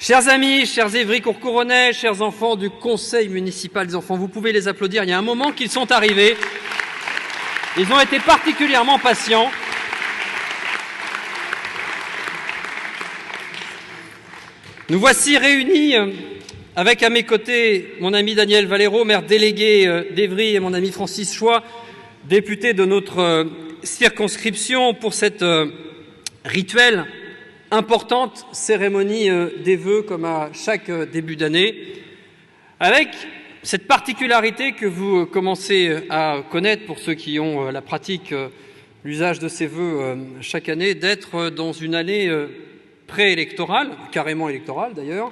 Chers amis, chers Évry-Courcouronais, chers enfants du Conseil municipal des enfants, vous pouvez les applaudir. Il y a un moment qu'ils sont arrivés. Ils ont été particulièrement patients. Nous voici réunis avec à mes côtés mon ami Daniel Valero, maire délégué d'Évry, et mon ami Francis Choix, député de notre circonscription, pour cette rituelle importante cérémonie des vœux, comme à chaque début d'année, avec cette particularité que vous commencez à connaître pour ceux qui ont la pratique, l'usage de ces vœux chaque année, d'être dans une année préélectorale, carrément électorale d'ailleurs,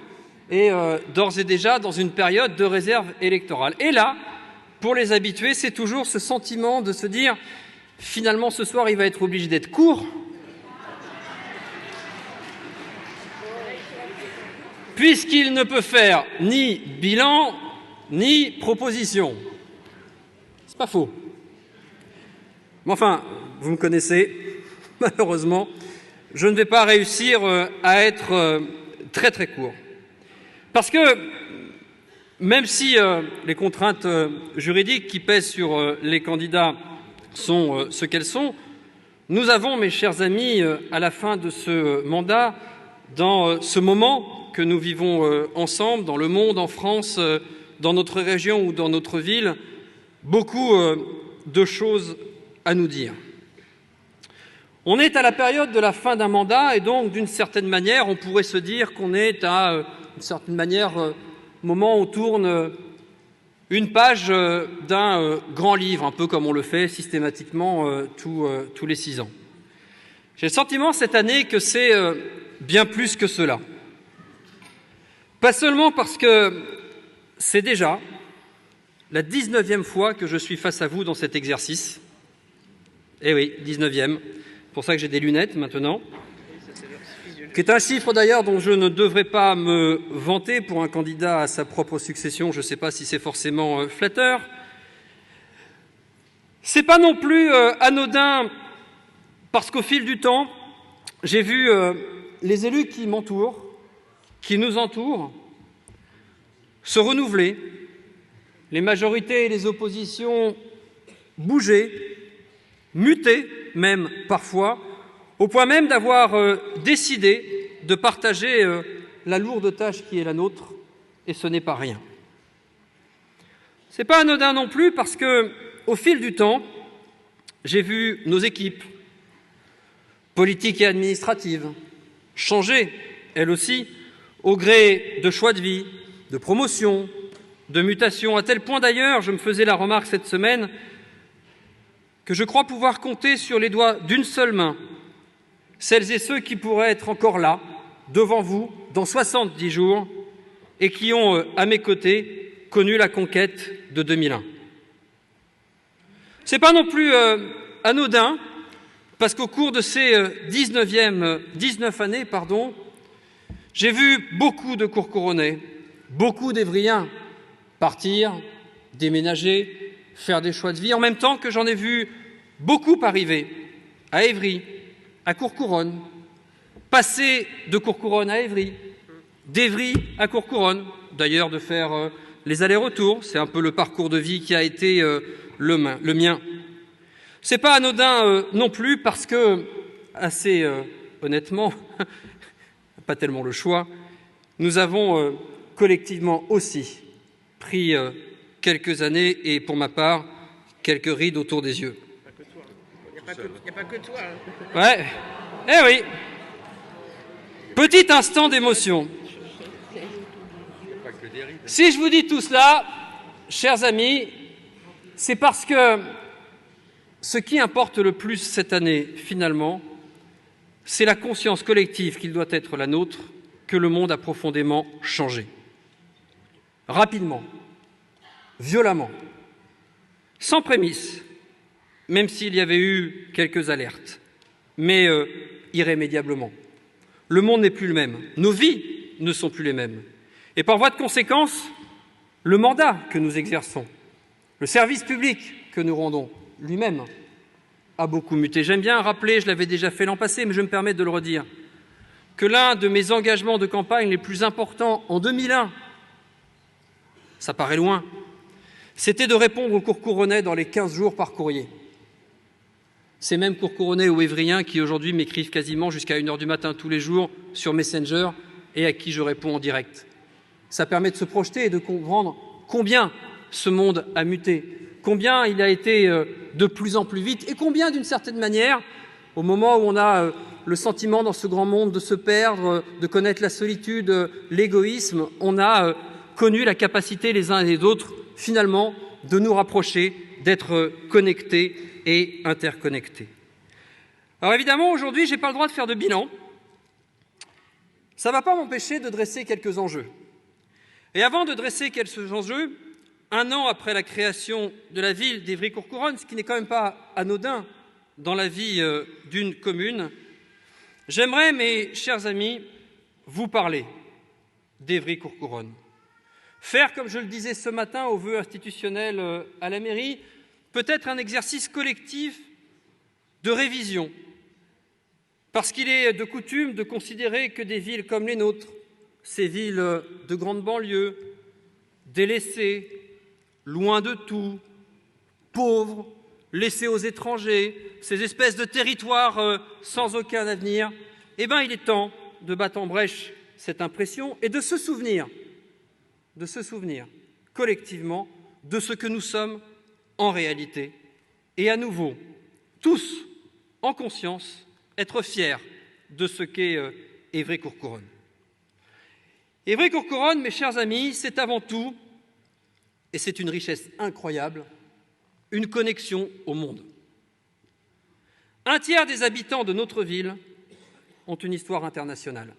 et d'ores et déjà dans une période de réserve électorale. Et là, pour les habitués, c'est toujours ce sentiment de se dire « finalement ce soir il va être obligé d'être court », puisqu'il ne peut faire ni bilan, ni proposition. C'est pas faux. Mais enfin, vous me connaissez, malheureusement, je ne vais pas réussir à être très très court. Parce que, même si les contraintes juridiques qui pèsent sur les candidats sont ce qu'elles sont, nous avons, mes chers amis, à la fin de ce mandat, dans ce moment que nous vivons ensemble, dans le monde, en France, dans notre région ou dans notre ville, beaucoup de choses à nous dire. On est à la période de la fin d'un mandat et donc, d'une certaine manière, on pourrait se dire qu'on est à une certaine manière moment où on tourne une page d'un grand livre, un peu comme on le fait systématiquement tous les 6 ans. J'ai le sentiment cette année que c'est bien plus que cela. Pas seulement parce que c'est déjà la 19e fois que je suis face à vous dans cet exercice. Eh oui, 19e. C'est pour ça que j'ai des lunettes maintenant. Qui est un chiffre d'ailleurs dont je ne devrais pas me vanter pour un candidat à sa propre succession. Je ne sais pas si c'est forcément flatteur. C'est pas non plus anodin parce qu'au fil du temps, j'ai vu les élus qui m'entourent, qui nous entourent, se renouveler, les majorités et les oppositions bouger, muter même parfois, au point même d'avoir décidé de partager la lourde tâche qui est la nôtre, et ce n'est pas rien. Ce n'est pas anodin non plus parce que, au fil du temps, j'ai vu nos équipes, politiques et administratives, changer, elles aussi, au gré de choix de vie, de promotion, de mutation, à tel point d'ailleurs, je me faisais la remarque cette semaine, que je crois pouvoir compter sur les doigts d'une seule main celles et ceux qui pourraient être encore là, devant vous, dans 70 jours, et qui ont, à mes côtés, connu la conquête de 2001. Ce n'est pas non plus anodin, parce qu'au cours de ces 19 années, j'ai vu beaucoup de Courcouronnais, beaucoup d'Évriens partir, déménager, faire des choix de vie, en même temps que j'en ai vu beaucoup arriver à Évry, à Courcouronne, passer de Courcouronne à Évry, d'Évry à Courcouronne, d'ailleurs de faire les allers-retours, c'est un peu le parcours de vie qui a été le mien. Ce n'est pas anodin non plus parce que, assez honnêtement, pas tellement le choix, nous avons collectivement aussi pris quelques années et, pour ma part, quelques rides autour des yeux. Il n'y a pas que toi. Hein. Ouais. Eh oui. Petit instant d'émotion. Si je vous dis tout cela, chers amis, c'est parce que ce qui importe le plus cette année, finalement, c'est la conscience collective qu'il doit être la nôtre que le monde a profondément changé. Rapidement, violemment, sans prémisse, même s'il y avait eu quelques alertes, mais irrémédiablement. Le monde n'est plus le même, nos vies ne sont plus les mêmes. Et par voie de conséquence, le mandat que nous exerçons, le service public que nous rendons lui-même, a beaucoup muté. J'aime bien rappeler, je l'avais déjà fait l'an passé, mais je me permets de le redire, que l'un de mes engagements de campagne les plus importants en 2001, ça paraît loin, c'était de répondre aux Courcouronnais dans les 15 jours par courrier. Ces mêmes Courcouronnais ou Évriens qui aujourd'hui m'écrivent quasiment jusqu'à 1 h du matin tous les jours sur Messenger et à qui je réponds en direct. Ça permet de se projeter et de comprendre combien ce monde a muté, combien il a été de plus en plus vite et combien, d'une certaine manière, au moment où on a le sentiment dans ce grand monde de se perdre, de connaître la solitude, l'égoïsme, on a connu la capacité les uns et les autres, finalement, de nous rapprocher, d'être connectés et interconnectés. Alors évidemment, aujourd'hui, je n'ai pas le droit de faire de bilan. Ça ne va pas m'empêcher de dresser quelques enjeux. Et avant de dresser quelques enjeux, 1 an après la création de la ville d'Évry-Courcouronnes, ce qui n'est quand même pas anodin dans la vie d'une commune, j'aimerais, mes chers amis, vous parler d'Évry-Courcouronnes. Faire, comme je le disais ce matin aux vœux institutionnels à la mairie, peut-être un exercice collectif de révision, parce qu'il est de coutume de considérer que des villes comme les nôtres, ces villes de grande banlieue, délaissées, loin de tout, pauvres, laissées aux étrangers, ces espèces de territoires sans aucun avenir, eh bien, il est temps de battre en brèche cette impression et de se souvenir collectivement de ce que nous sommes en réalité et à nouveau, tous, en conscience, être fiers de ce qu'est Évry-Courcouronnes. Évry-Courcouronnes, mes chers amis, c'est avant tout, et c'est une richesse incroyable, une connexion au monde. 1/3 des habitants de notre ville ont une histoire internationale.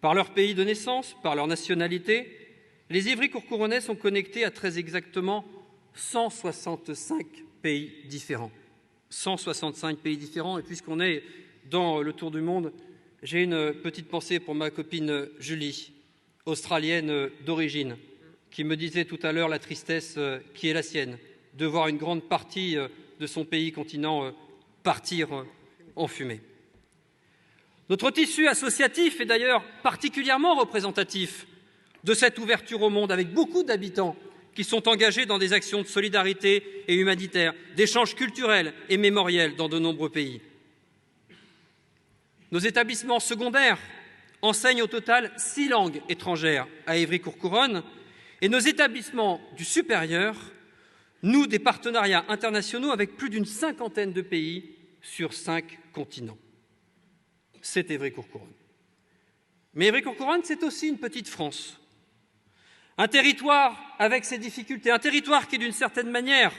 Par leur pays de naissance, par leur nationalité, les Évry-Courcouronnais sont connectés à très exactement 165 pays différents. 165 pays différents, et puisqu'on est dans le tour du monde, j'ai une petite pensée pour ma copine Julie, australienne d'origine, qui me disait tout à l'heure la tristesse qui est la sienne de voir une grande partie de son pays continent partir en fumée. Notre tissu associatif est d'ailleurs particulièrement représentatif de cette ouverture au monde, avec beaucoup d'habitants qui sont engagés dans des actions de solidarité et humanitaire, d'échanges culturels et mémoriels dans de nombreux pays. Nos établissements secondaires enseignent au total 6 langues étrangères à Évry-Courcouronnes et nos établissements du supérieur nouent des partenariats internationaux avec plus d'une 50aine de pays sur 5 continents. C'est Évry-Courcouronnes. Mais Évry-Courcouronnes, c'est aussi une petite France. Un territoire avec ses difficultés, un territoire qui, d'une certaine manière,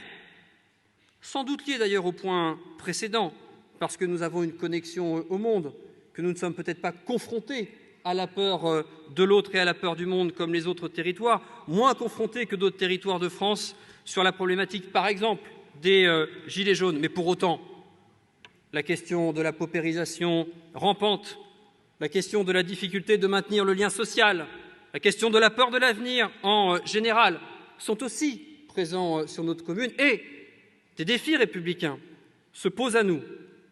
sans doute lié d'ailleurs au point précédent, parce que nous avons une connexion au monde, que nous ne sommes peut-être pas confrontés à la peur de l'autre et à la peur du monde comme les autres territoires, moins confrontés que d'autres territoires de France sur la problématique, par exemple, des gilets jaunes. Mais pour autant, la question de la paupérisation rampante, la question de la difficulté de maintenir le lien social, la question de la peur de l'avenir en général sont aussi présents sur notre commune et des défis républicains se posent à nous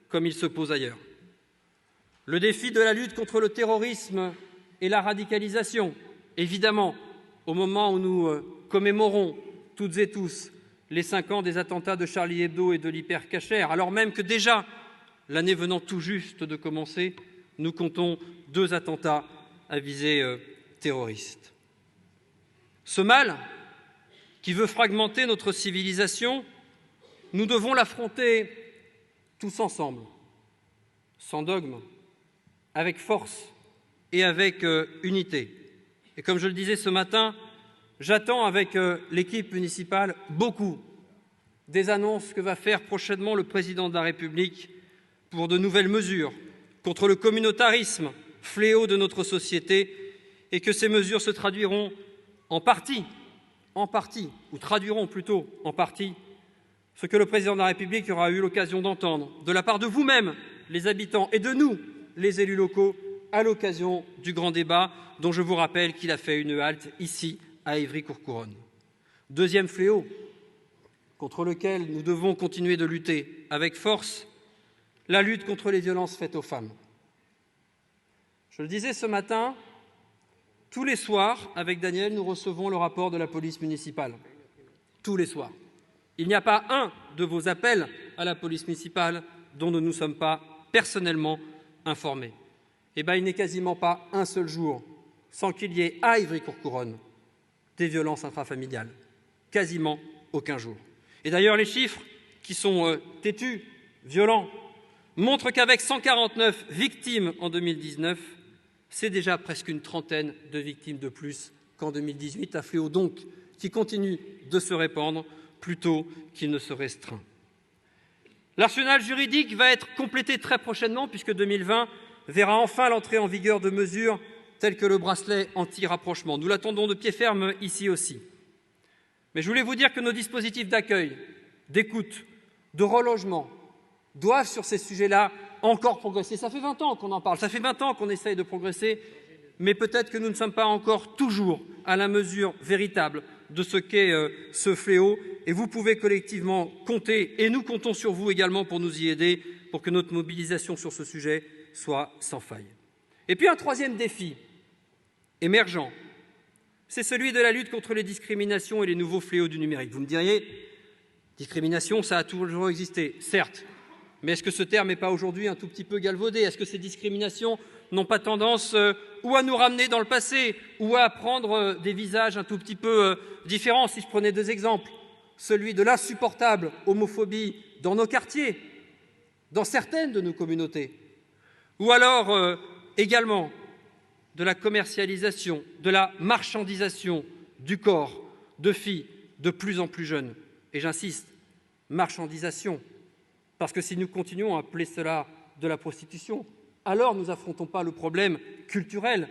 comme ils se posent ailleurs. Le défi de la lutte contre le terrorisme et la radicalisation, évidemment, au moment où nous commémorons toutes et tous les 5 ans des attentats de Charlie Hebdo et de l'Hyper Cacher, alors même que déjà, l'année venant tout juste de commencer, nous comptons 2 attentats à visée terroriste. Ce mal qui veut fragmenter notre civilisation, nous devons l'affronter tous ensemble, sans dogme, avec force et avec unité. Et comme je le disais ce matin, j'attends avec l'équipe municipale beaucoup des annonces que va faire prochainement le président de la République pour de nouvelles mesures contre le communautarisme, fléau de notre société, et que ces mesures se traduiront en partie, ou traduiront plutôt en partie, ce que le président de la République aura eu l'occasion d'entendre de la part de vous-même, les habitants, et de nous, les élus locaux, à l'occasion du grand débat, dont je vous rappelle qu'il a fait une halte ici, à Évry-Courcouronnes. Deuxième fléau, contre lequel nous devons continuer de lutter avec force, la lutte contre les violences faites aux femmes. Je le disais ce matin, tous les soirs, avec Daniel, nous recevons le rapport de la police municipale. Tous les soirs. Il n'y a pas un de vos appels à la police municipale dont nous ne nous sommes pas personnellement informés. Il n'est quasiment pas un seul jour sans qu'il y ait à Ivry-Courcouronnes des violences intrafamiliales. Quasiment aucun jour. Et d'ailleurs, les chiffres qui sont têtus, violents, montrent qu'avec 149 victimes en 2019, c'est déjà presque une trentaine de victimes de plus qu'en 2018, un fléau donc qui continue de se répandre plutôt qu'il ne se restreint. L'arsenal juridique va être complété très prochainement puisque 2020 verra enfin l'entrée en vigueur de mesures telles que le bracelet anti-rapprochement. Nous l'attendons de pied ferme ici aussi. Mais je voulais vous dire que nos dispositifs d'accueil, d'écoute, de relogement doivent sur ces sujets-là encore progresser. Ça fait 20 ans qu'on en parle, ça fait 20 ans qu'on essaye de progresser, mais peut-être que nous ne sommes pas encore toujours à la mesure véritable de ce qu'est ce fléau. Et vous pouvez collectivement compter, et nous comptons sur vous également pour nous y aider, pour que notre mobilisation sur ce sujet soit sans faille. Et puis un troisième défi émergent, c'est celui de la lutte contre les discriminations et les nouveaux fléaux du numérique. Vous me diriez, discrimination, ça a toujours existé, certes, mais est-ce que ce terme n'est pas aujourd'hui un tout petit peu galvaudé? Est-ce que ces discriminations n'ont pas tendance ou à nous ramener dans le passé, ou à prendre des visages un tout petit peu différents? Si je prenais deux exemples, celui de l'insupportable homophobie dans nos quartiers, dans certaines de nos communautés, ou alors également de la commercialisation, de la marchandisation du corps de filles de plus en plus jeunes. Et j'insiste, marchandisation, parce que si nous continuons à appeler cela de la prostitution, alors nous n'affrontons pas le problème culturel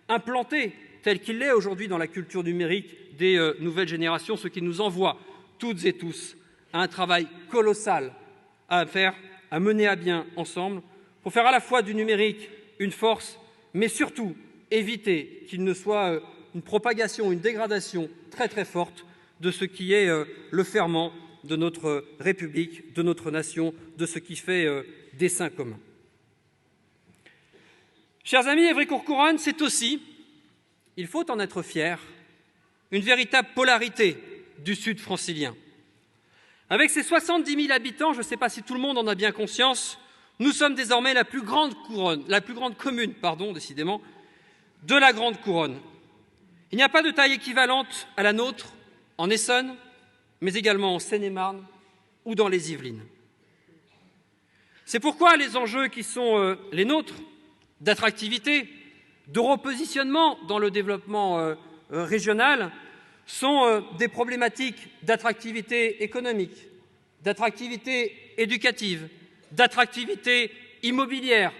implanté tel qu'il l'est aujourd'hui dans la culture numérique des nouvelles générations, ce qui nous envoie toutes et tous à un travail colossal à faire, à mener à bien ensemble, pour faire à la fois du numérique une force, mais surtout éviter qu'il ne soit une propagation, une dégradation très très forte de ce qui est le ferment de notre République, de notre nation, de ce qui fait des saints communs. Chers amis, Ivry-Courcouronnes, c'est aussi, il faut en être fier, une véritable polarité du Sud francilien. Avec ses 70 000 habitants, je ne sais pas si tout le monde en a bien conscience, nous sommes désormais la plus grande commune, décidément, de la Grande Couronne. Il n'y a pas de taille équivalente à la nôtre en Essonne, mais également en Seine-et-Marne ou dans les Yvelines. C'est pourquoi les enjeux qui sont les nôtres, d'attractivité, de repositionnement dans le développement régional, sont des problématiques d'attractivité économique, d'attractivité éducative, d'attractivité immobilière,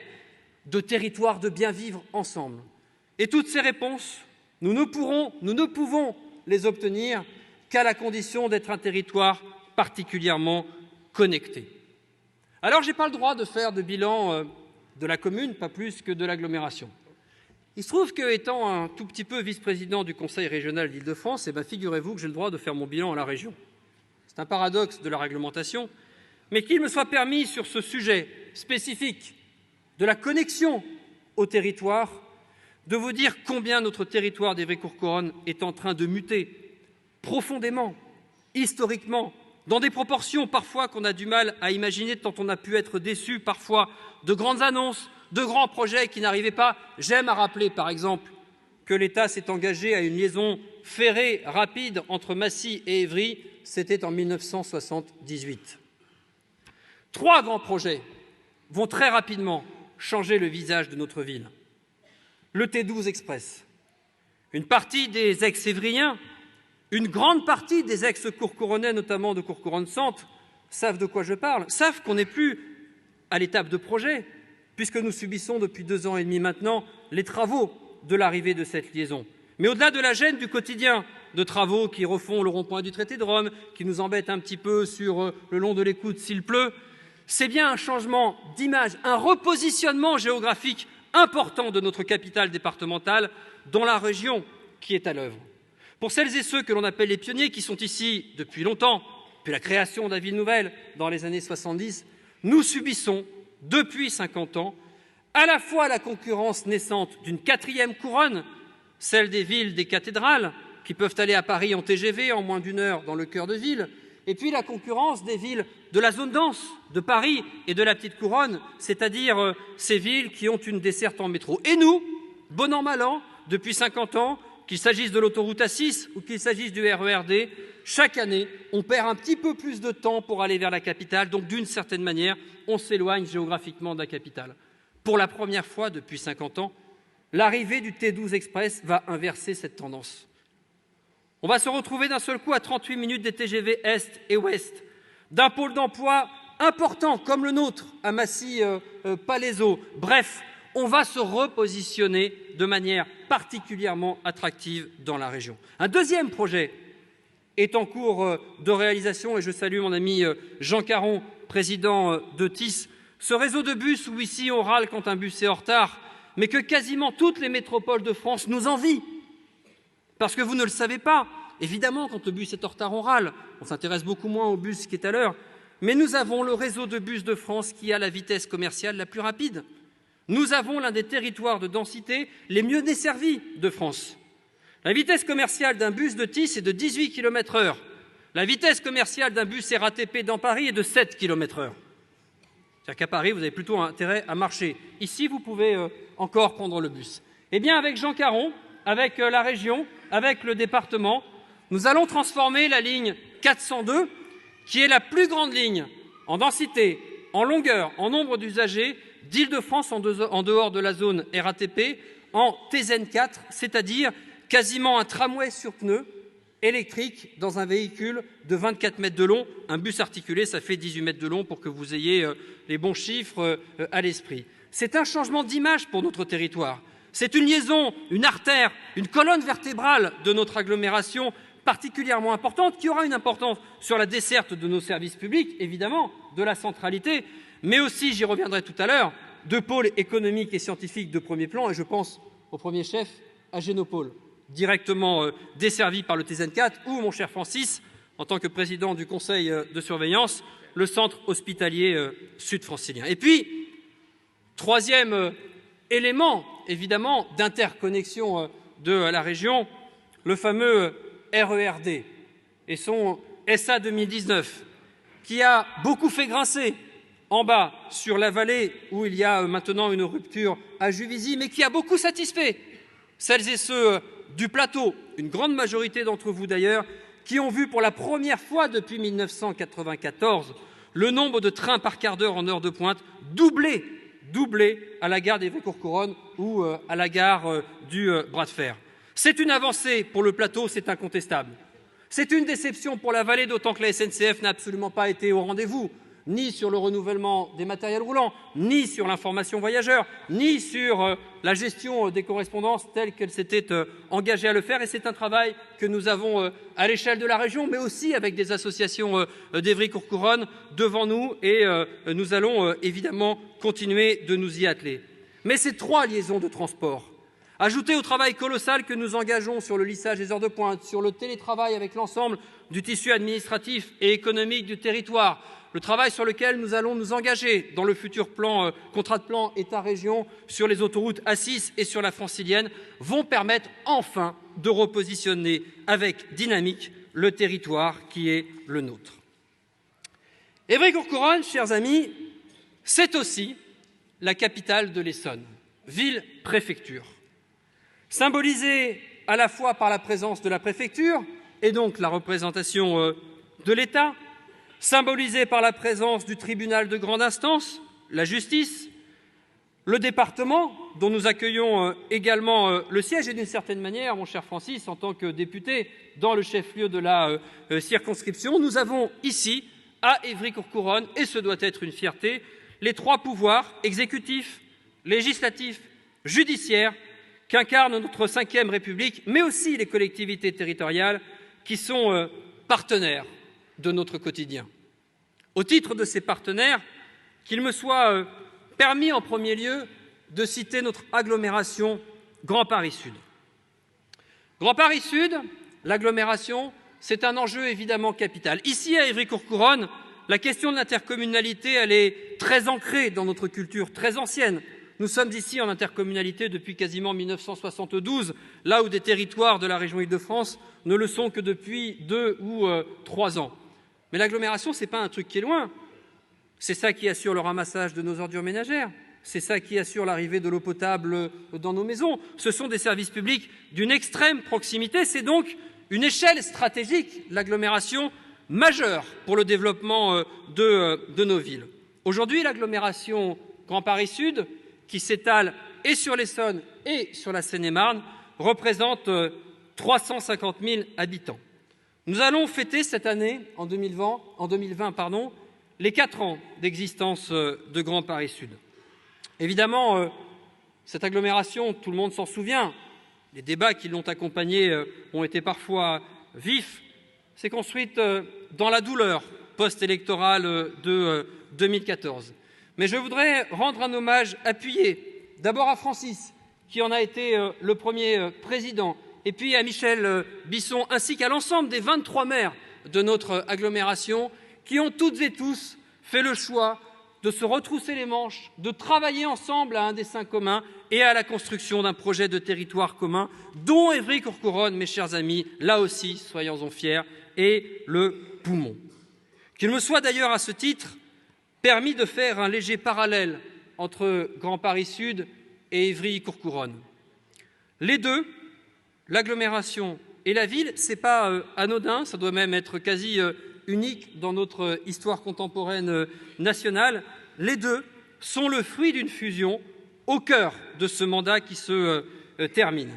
de territoire de bien vivre ensemble. Et toutes ces réponses, nous ne pouvons les obtenir qu'à la condition d'être un territoire particulièrement connecté. Alors, je n'ai pas le droit de faire de bilan de la commune, pas plus que de l'agglomération. Il se trouve qu'étant un tout petit peu vice-président du Conseil régional d'Île-de-France, figurez-vous que j'ai le droit de faire mon bilan à la région. C'est un paradoxe de la réglementation, mais qu'il me soit permis sur ce sujet spécifique de la connexion au territoire, de vous dire combien notre territoire d'Ivry-Courcouronnes est en train de muter profondément, historiquement, dans des proportions parfois qu'on a du mal à imaginer tant on a pu être déçu parfois de grandes annonces, de grands projets qui n'arrivaient pas. J'aime à rappeler par exemple que l'État s'est engagé à une liaison ferrée rapide entre Massy et Évry, c'était en 1978. 3 grands projets vont très rapidement changer le visage de notre ville. Le T12 Express. Une partie des ex-évriens, une grande partie des ex-courcouronnais, notamment de Courcouronnes-Centre, savent de quoi je parle, savent qu'on n'est plus à l'étape de projet, puisque nous subissons depuis 2 ans et demi maintenant les travaux de l'arrivée de cette liaison. Mais au-delà de la gêne du quotidien, de travaux qui refont le rond-point du traité de Rome, qui nous embêtent un petit peu sur le long de l'écoute s'il pleut, c'est bien un changement d'image, un repositionnement géographique important de notre capitale départementale dans la région qui est à l'œuvre. Pour celles et ceux que l'on appelle les pionniers, qui sont ici depuis longtemps, depuis la création de la ville nouvelle dans les années 70, nous subissons, depuis 50 ans, à la fois la concurrence naissante d'une 4e couronne, celle des villes des cathédrales, qui peuvent aller à Paris en TGV en moins d'1 heure dans le cœur de ville, et puis la concurrence des villes de la zone dense, de Paris et de la petite couronne, c'est-à-dire ces villes qui ont une desserte en métro. Et nous, bon an mal an, depuis 50 ans, qu'il s'agisse de l'autoroute A6 ou qu'il s'agisse du RER D, chaque année, on perd un petit peu plus de temps pour aller vers la capitale, donc d'une certaine manière, on s'éloigne géographiquement de la capitale. Pour la première fois depuis 50 ans, l'arrivée du T12 Express va inverser cette tendance. On va se retrouver d'un seul coup à 38 minutes des TGV Est et Ouest, d'un pôle d'emploi important comme le nôtre à Massy-Palaiseau. Bref, on va se repositionner de manière particulièrement attractive dans la région. Un deuxième projet est en cours de réalisation et je salue mon ami Jean Caron, président de TIS. Ce réseau de bus où ici on râle quand un bus est en retard, mais que quasiment toutes les métropoles de France nous envient. Parce que vous ne le savez pas, évidemment, quand le bus est en retard, on râle. On s'intéresse beaucoup moins au bus qui est à l'heure. Mais nous avons le réseau de bus de France qui a la vitesse commerciale la plus rapide. Nous avons l'un des territoires de densité les mieux desservis de France. La vitesse commerciale d'un bus de TIS est de 18 km/h. La vitesse commerciale d'un bus RATP dans Paris est de 7 km/h. C'est-à-dire qu'à Paris, vous avez plutôt intérêt à marcher. Ici, vous pouvez encore prendre le bus. Eh bien, avec Jean Caron, avec la région, avec le département, nous allons transformer la ligne 402, qui est la plus grande ligne en densité, en longueur, en nombre d'usagers d'Île-de-France en dehors de la zone RATP, en TZN4, c'est-à-dire quasiment un tramway sur pneus électrique dans un véhicule de 24 mètres de long. Un bus articulé, ça fait 18 mètres de long pour que vous ayez les bons chiffres à l'esprit. C'est un changement d'image pour notre territoire. C'est une liaison, une artère, une colonne vertébrale de notre agglomération particulièrement importante, qui aura une importance sur la desserte de nos services publics, évidemment, de la centralité, mais aussi, j'y reviendrai tout à l'heure, de pôles économiques et scientifiques de premier plan, et je pense au premier chef à Génopôle, directement desservi par le TZN4, ou, mon cher Francis, en tant que président du conseil de surveillance, le centre hospitalier sud-francilien. Et puis, troisième élément, évidemment, d'interconnexion de la région, le fameux RER D et son SA 2019, qui a beaucoup fait grincer en bas sur la vallée où il y a maintenant une rupture à Juvisy, mais qui a beaucoup satisfait celles et ceux du plateau, une grande majorité d'entre vous d'ailleurs, qui ont vu pour la première fois depuis 1994 le nombre de trains par quart d'heure en heure de pointe doubler à la gare d'Évry-Courcouronnes ou à la gare du Bras de Fer. C'est une avancée pour le plateau, c'est incontestable. C'est une déception pour la vallée, d'autant que la SNCF n'a absolument pas été au rendez-vous, ni sur le renouvellement des matériels roulants, ni sur l'information voyageurs, ni sur la gestion des correspondances telle qu'elle s'était engagée à le faire. Et c'est un travail que nous avons à l'échelle de la région, mais aussi avec des associations d'Évry-Courcouronnes devant nous, et nous allons évidemment continuer de nous y atteler. Mais ces trois liaisons de transport, ajoutées au travail colossal que nous engageons sur le lissage des heures de pointe, sur le télétravail avec l'ensemble du tissu administratif et économique du territoire, le travail sur lequel nous allons nous engager dans le futur contrat de plan État-région sur les autoroutes A6 et sur la francilienne, vont permettre enfin de repositionner avec dynamique le territoire qui est le nôtre. Évry-Courcouronnes, chers amis, c'est aussi la capitale de l'Essonne, ville-préfecture, symbolisée à la fois par la présence de la préfecture et donc la représentation de l'État, symbolisée par la présence du tribunal de grande instance, la justice, le département, dont nous accueillons également le siège, et d'une certaine manière, mon cher Francis, en tant que député dans le chef-lieu de la circonscription, nous avons ici, à Évry-Courcouronnes, et ce doit être une fierté, les trois pouvoirs exécutif, législatif, judiciaire, qu'incarne notre 5e République, mais aussi les collectivités territoriales qui sont partenaires de notre quotidien. Au titre de ces partenaires, qu'il me soit permis en premier lieu de citer notre agglomération Grand Paris Sud. Grand Paris Sud, l'agglomération, c'est un enjeu évidemment capital. Ici, à Évry-Courcouronnes, la question de l'intercommunalité, elle est très ancrée dans notre culture très ancienne. Nous sommes ici en intercommunalité depuis quasiment 1972, là où des territoires de la région Île-de-France ne le sont que depuis 2 ou 3 ans. Mais l'agglomération, ce n'est pas un truc qui est loin. C'est ça qui assure le ramassage de nos ordures ménagères. C'est ça qui assure l'arrivée de l'eau potable dans nos maisons. Ce sont des services publics d'une extrême proximité. C'est donc une échelle stratégique, l'agglomération majeure pour le développement de nos villes. Aujourd'hui, l'agglomération Grand Paris Sud, qui s'étale et sur l'Essonne et sur la Seine-et-Marne, représente 350 000 habitants. Nous allons fêter cette année, en 2020, les 4 ans d'existence de Grand Paris Sud. Évidemment, cette agglomération, tout le monde s'en souvient, les débats qui l'ont accompagnée ont été parfois vifs, s'est construite dans la douleur post-électorale de 2014. Mais je voudrais rendre un hommage appuyé, d'abord à Francis, qui en a été le premier président, et puis à Michel Bisson, ainsi qu'à l'ensemble des 23 maires de notre agglomération, qui ont toutes et tous fait le choix de se retrousser les manches, de travailler ensemble à un dessein commun et à la construction d'un projet de territoire commun, dont Évry-Courcouronnes, mes chers amis, là aussi, soyons-en fiers, est le poumon. Qu'il me soit d'ailleurs à ce titre permis de faire un léger parallèle entre Grand Paris Sud et Évry-Courcouronnes. Les deux, l'agglomération et la ville, ce n'est pas anodin, ça doit même être quasi unique dans notre histoire contemporaine nationale. Les deux sont le fruit d'une fusion au cœur de ce mandat qui se termine.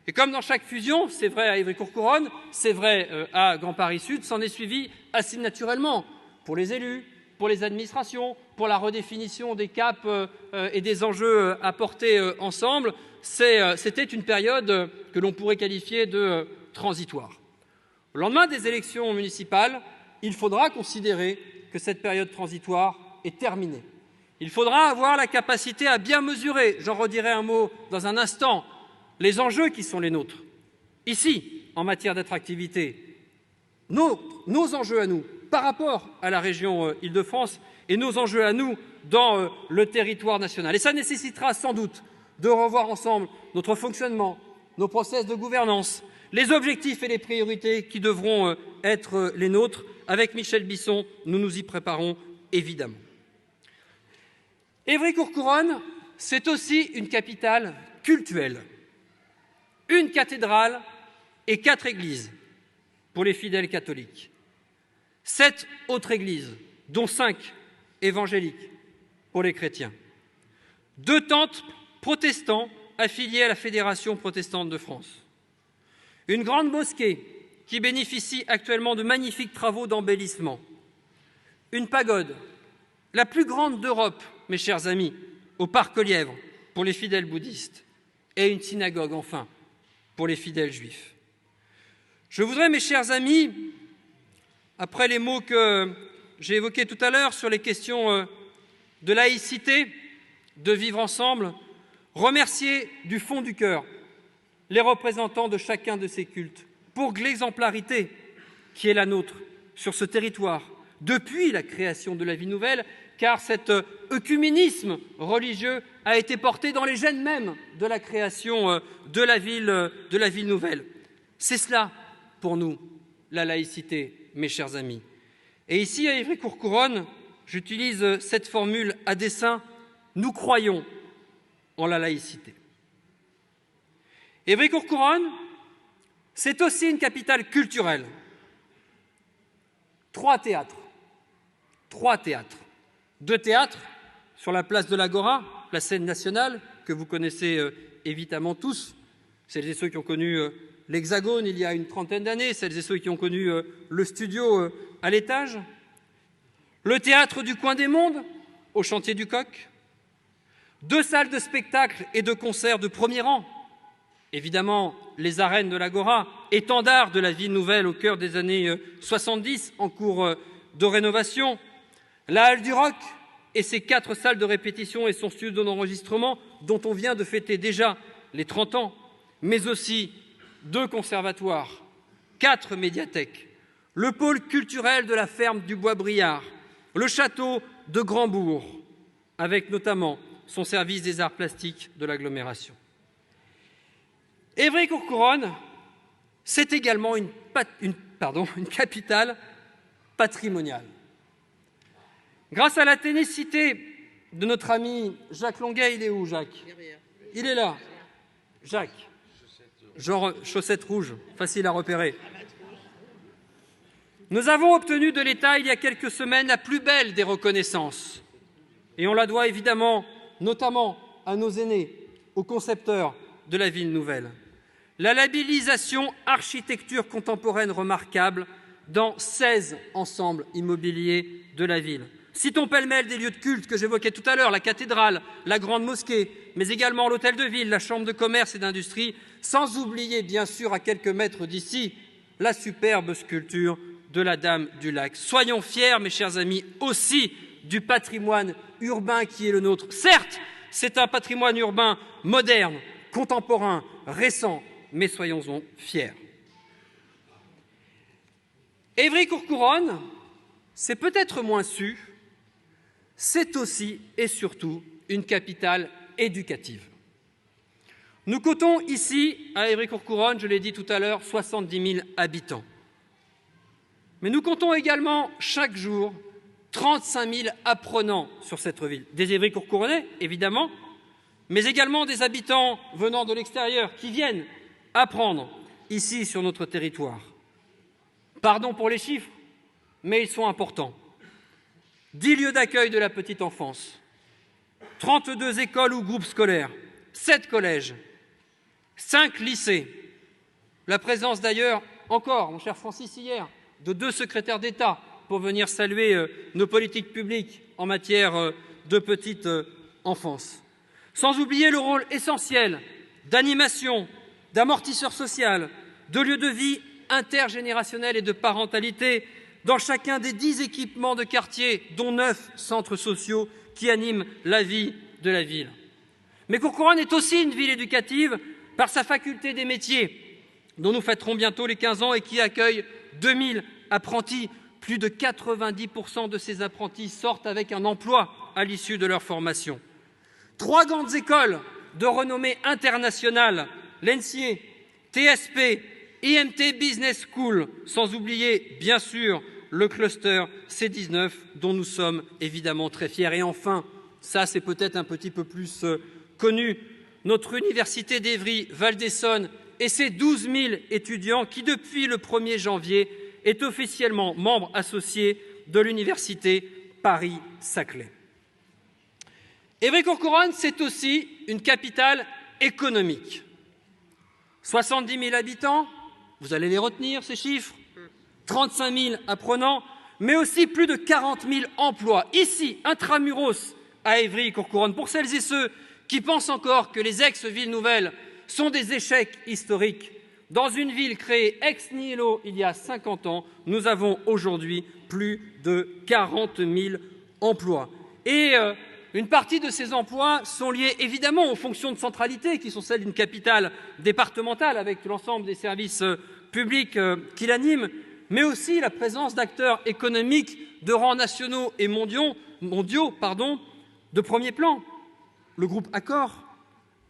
Et comme dans chaque fusion, c'est vrai à Évry-Courcouronnes, c'est vrai à Grand Paris Sud, s'en est suivi assez naturellement pour les élus, pour les administrations, pour la redéfinition des caps et des enjeux à porter ensemble. C'était une période que l'on pourrait qualifier de transitoire. Au lendemain des élections municipales, il faudra considérer que cette période transitoire est terminée. Il faudra avoir la capacité à bien mesurer, j'en redirai un mot dans un instant, les enjeux qui sont les nôtres. Ici, en matière d'attractivité, nos enjeux à nous, par rapport à la région Île-de-France et nos enjeux à nous dans le territoire national. Et ça nécessitera sans doute de revoir ensemble notre fonctionnement, nos process de gouvernance, les objectifs et les priorités qui devront être les nôtres. Avec Michel Bisson, nous nous y préparons évidemment. Évry-Courcouronnes, c'est aussi une capitale cultuelle. Une cathédrale et 4 églises pour les fidèles catholiques. 7 autres églises, dont 5 évangéliques pour les chrétiens. 2 temples protestants affiliés à la Fédération protestante de France. Une grande mosquée qui bénéficie actuellement de magnifiques travaux d'embellissement. Une pagode, la plus grande d'Europe, mes chers amis, au Parc aux Lièvres pour les fidèles bouddhistes. Et une synagogue, enfin, pour les fidèles juifs. Je voudrais, mes chers amis, après les mots que j'ai évoqués tout à l'heure sur les questions de laïcité, de vivre ensemble, remercier du fond du cœur les représentants de chacun de ces cultes pour l'exemplarité qui est la nôtre sur ce territoire depuis la création de la vie nouvelle, car cet œcuménisme religieux a été porté dans les gènes mêmes de la création de la ville nouvelle. C'est cela, pour nous, la laïcité, mes chers amis. Et ici, à Évry-Courcouronnes, j'utilise cette formule à dessein, nous croyons en la laïcité. Évry-Courcouronnes, c'est aussi une capitale culturelle. 3 théâtres. 2 théâtres sur la place de l'Agora, la scène nationale, que vous connaissez évidemment tous, celles et ceux qui ont connu l'Hexagone il y a une trentaine d'années, celles et ceux qui ont connu le studio à l'étage. Le théâtre du Coin des Mondes, au Chantier du Coq. 2 salles de spectacle et de concerts de premier rang. Évidemment, les arènes de l'Agora, étendard de la ville nouvelle au cœur des années 70, en cours de rénovation. La Halle du Rock et ses 4 salles de répétition et son studio d'enregistrement, dont on vient de fêter déjà les 30 ans, mais aussi 2 conservatoires, 4 médiathèques, le pôle culturel de la ferme du Bois-Briard, le château de Grandbourg, avec notamment son service des arts plastiques de l'agglomération. Évry-Courcouronnes, c'est également une capitale patrimoniale. Grâce à la ténacité de notre ami Jacques Longuet, il est où, Jacques? Il est là. Jacques, genre chaussettes rouges, facile à repérer. Nous avons obtenu de l'État, il y a quelques semaines, la plus belle des reconnaissances. Et on la doit évidemment, notamment, à nos aînés, aux concepteurs de la ville nouvelle. La labellisation architecture contemporaine remarquable dans 16 ensembles immobiliers de la ville. Citons pêle-mêle des lieux de culte que j'évoquais tout à l'heure, la cathédrale, la grande mosquée, mais également l'hôtel de ville, la chambre de commerce et d'industrie, sans oublier bien sûr à quelques mètres d'ici la superbe sculpture de la Dame du Lac. Soyons fiers, mes chers amis, aussi du patrimoine urbain qui est le nôtre. Certes, c'est un patrimoine urbain moderne, contemporain, récent, mais soyons-en fiers. Évry-Courcouronnes, c'est peut-être moins su, c'est aussi et surtout une capitale éducative. Nous comptons ici, à Évry-Courcouronnes, je l'ai dit tout à l'heure, 70 000 habitants. Mais nous comptons également chaque jour 35 000 apprenants sur cette ville. Des Évry-Courcouronnais, évidemment, mais également des habitants venant de l'extérieur qui viennent apprendre ici sur notre territoire. Pardon pour les chiffres, mais ils sont importants. 10 lieux d'accueil de la petite enfance, 32 écoles ou groupes scolaires, 7 collèges, 5 lycées. La présence d'ailleurs, encore, mon cher Francis, hier, de 2 secrétaires d'État pour venir saluer nos politiques publiques en matière de petite enfance. Sans oublier le rôle essentiel d'animation, d'amortisseur social, de lieu de vie intergénérationnel et de parentalité dans chacun des 10 équipements de quartier, dont 9 centres sociaux qui animent la vie de la ville. Mais Courcouronnes est aussi une ville éducative par sa faculté des métiers, dont nous fêterons bientôt les 15 ans et qui accueille 2000 apprentis. Plus de 90% de ces apprentis sortent avec un emploi à l'issue de leur formation. 3 grandes écoles de renommée internationale, l'ENSIE, TSP, IMT Business School, sans oublier bien sûr le cluster C19 dont nous sommes évidemment très fiers. Et enfin, ça c'est peut-être un petit peu plus connu, notre université d'Évry-Val d'Essonne et ses 12 000 étudiants qui, depuis le 1er janvier, est officiellement membre associé de l'université Paris-Saclay. Évry-Courcouronnes, c'est aussi une capitale économique. 70 000 habitants, vous allez les retenir ces chiffres, 35 000 apprenants, mais aussi plus de 40 000 emplois, ici, intramuros, à Évry-Courcouronnes. Pour celles et ceux qui pensent encore que les ex-villes nouvelles sont des échecs historiques, dans une ville créée ex nihilo il y a 50 ans, nous avons aujourd'hui plus de 40 000 emplois. Et une partie de ces emplois sont liés évidemment aux fonctions de centralité qui sont celles d'une capitale départementale avec l'ensemble des services publics qui l'animent, mais aussi la présence d'acteurs économiques de rang nationaux et mondiaux de premier plan. Le groupe Accor,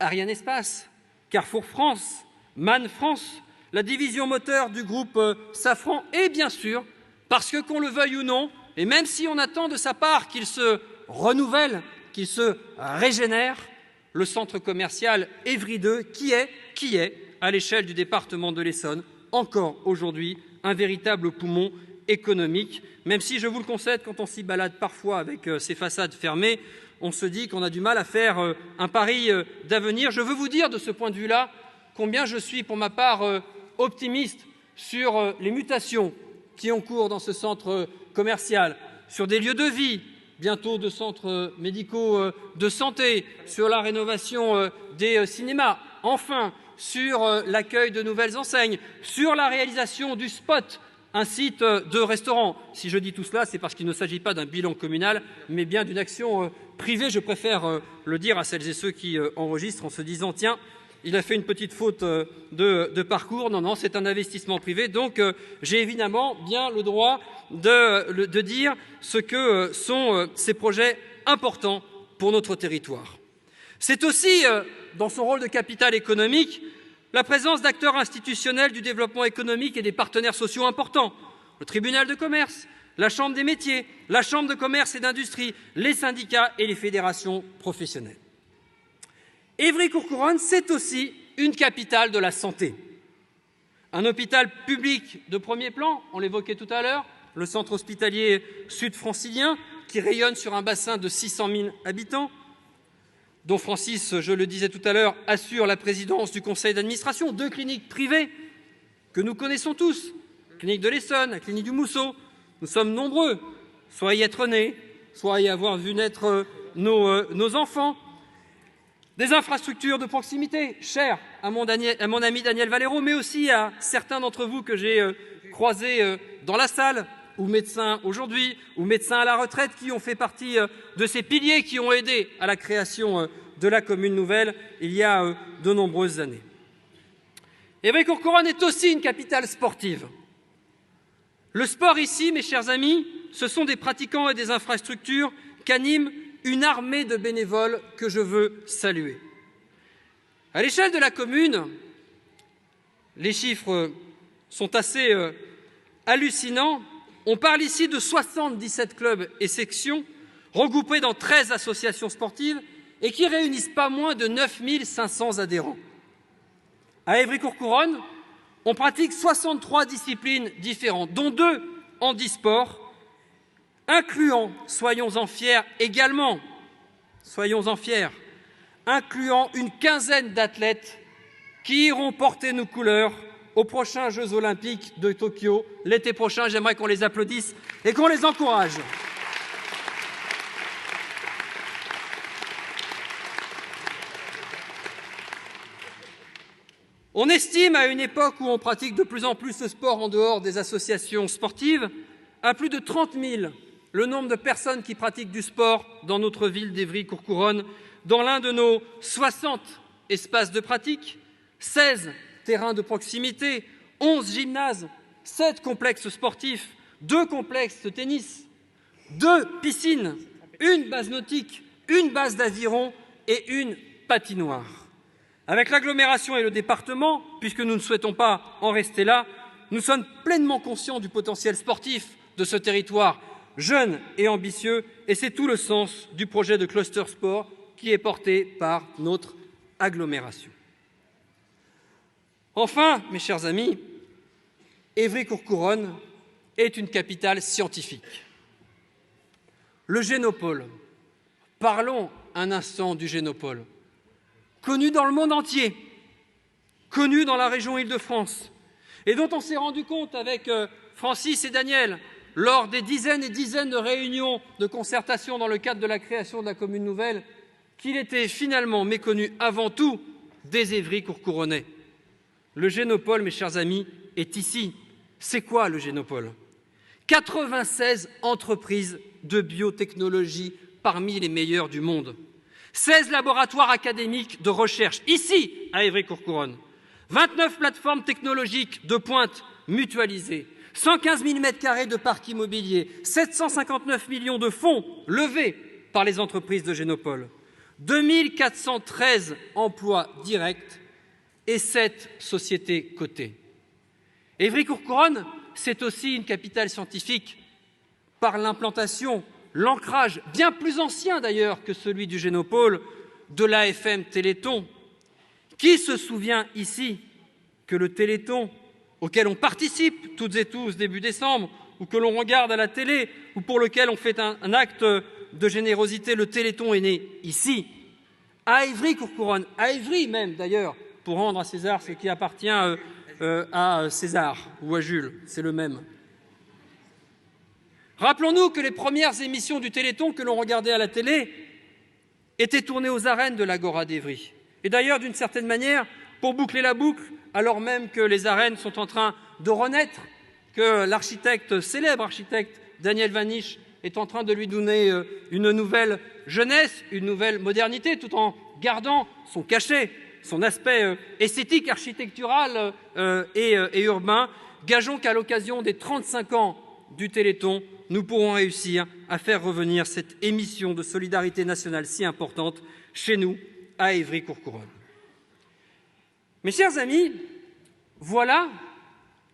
Ariane Espace, Carrefour France, MAN France, la division moteur du groupe Safran et bien sûr, parce que qu'on le veuille ou non, et même si on attend de sa part qu'il se renouvelle, qu'il se régénère, le centre commercial Évry 2 qui est, à l'échelle du département de l'Essonne, encore aujourd'hui un véritable poumon économique, même si, je vous le concède, quand on s'y balade parfois avec ses façades fermées, on se dit qu'on a du mal à faire un pari d'avenir. Je veux vous dire de ce point de vue-là combien je suis, pour ma part, optimiste sur les mutations qui ont cours dans ce centre commercial, sur des lieux de vie, bientôt de centres médicaux de santé, sur la rénovation des cinémas, enfin, sur l'accueil de nouvelles enseignes, sur la réalisation du Spot, un site de restaurant. Si je dis tout cela, c'est parce qu'il ne s'agit pas d'un bilan communal, mais bien d'une action privée. Je préfère le dire à celles et ceux qui enregistrent en se disant « Tiens, il a fait une petite faute de parcours ». Non, non, c'est un investissement privé. Donc, j'ai évidemment bien le droit de dire ce que sont ces projets importants pour notre territoire. C'est aussi, dans son rôle de capital économique, la présence d'acteurs institutionnels du développement économique et des partenaires sociaux importants, le tribunal de commerce, la Chambre des métiers, la Chambre de commerce et d'industrie, les syndicats et les fédérations professionnelles. Évry-Courcouronnes, c'est aussi une capitale de la santé. Un hôpital public de premier plan, on l'évoquait tout à l'heure, le centre hospitalier sud-francilien, qui rayonne sur un bassin de 600 000 habitants, dont Francis, je le disais tout à l'heure, assure la présidence du conseil d'administration, 2 cliniques privées que nous connaissons tous, la clinique de l'Essonne, la clinique du Mousseau. Nous sommes nombreux, soit à y être nés, soit à y avoir vu naître nos enfants. Des infrastructures de proximité, chères à mon ami Daniel Valero, mais aussi à certains d'entre vous que j'ai croisés dans la salle, ou médecins aujourd'hui, ou médecins à la retraite, qui ont fait partie de ces piliers qui ont aidé à la création de la commune nouvelle il y a de nombreuses années. Évry-Courcouronnes est aussi une capitale sportive. Le sport ici, mes chers amis, ce sont des pratiquants et des infrastructures qu'anime une armée de bénévoles que je veux saluer. À l'échelle de la commune, les chiffres sont assez hallucinants. On parle ici de 77 clubs et sections regroupés dans 13 associations sportives et qui réunissent pas moins de 9 500 adhérents. À Évry-Courcouronnes, on pratique 63 disciplines différentes, dont 2 handisport, incluant, soyons-en fiers également, incluant une quinzaine d'athlètes qui iront porter nos couleurs aux prochains Jeux olympiques de Tokyo l'été prochain. J'aimerais qu'on les applaudisse et qu'on les encourage. On estime, à une époque où on pratique de plus en plus le sport en dehors des associations sportives, à plus de 30 000 le nombre de personnes qui pratiquent du sport dans notre ville d'Évry-Courcouronnes, dans l'un de nos 60 espaces de pratique, 16 terrains de proximité, 11 gymnases, 7 complexes sportifs, 2 complexes de tennis, 2 piscines, 1 base nautique, 1 base d'aviron et 1 patinoire. Avec l'agglomération et le département, puisque nous ne souhaitons pas en rester là, nous sommes pleinement conscients du potentiel sportif de ce territoire jeune et ambitieux, et c'est tout le sens du projet de cluster sport qui est porté par notre agglomération. Enfin, mes chers amis, Évry-Courcouronnes est une capitale scientifique. Le Génopole, parlons un instant du Génopole, connu dans le monde entier, connu dans la région Île-de-France, et dont on s'est rendu compte avec Francis et Daniel lors des dizaines et dizaines de réunions de concertation dans le cadre de la création de la commune nouvelle, qu'il était finalement méconnu avant tout des Évry-Courcouronnais. Le Génopole, mes chers amis, est ici. C'est quoi le Génopole ? 96 entreprises de biotechnologie parmi les meilleures du monde. 16 laboratoires académiques de recherche, ici, à Évry-Courcouronnes. 29 plateformes technologiques de pointe mutualisées. 115 000 m² de parc immobilier. 759 millions de fonds levés par les entreprises de Génopole. 2413 emplois directs et 7 sociétés cotées. Évry-Courcouronnes, c'est aussi une capitale scientifique par l'implantation, l'ancrage, bien plus ancien d'ailleurs que celui du Génopole, de l'AFM Téléthon. Qui se souvient ici que le Téléthon, auquel on participe toutes et tous début décembre, ou que l'on regarde à la télé, ou pour lequel on fait un acte de générosité, le Téléthon est né ici, à Évry-Courcouronnes, à Évry même d'ailleurs, pour rendre à César ce qui appartient à César ou à Jules, c'est le même. Rappelons-nous que les premières émissions du Téléthon que l'on regardait à la télé étaient tournées aux arènes de l'Agora d'Évry. Et d'ailleurs, d'une certaine manière, pour boucler la boucle, alors même que les arènes sont en train de renaître, que l'architecte, célèbre architecte Daniel Vanish, est en train de lui donner une nouvelle jeunesse, une nouvelle modernité, tout en gardant son cachet, son aspect esthétique, architectural et urbain. Gageons qu'à l'occasion des 35 ans du Téléthon, nous pourrons réussir à faire revenir cette émission de solidarité nationale si importante chez nous, à Évry-Courcouronnes. Mes chers amis, voilà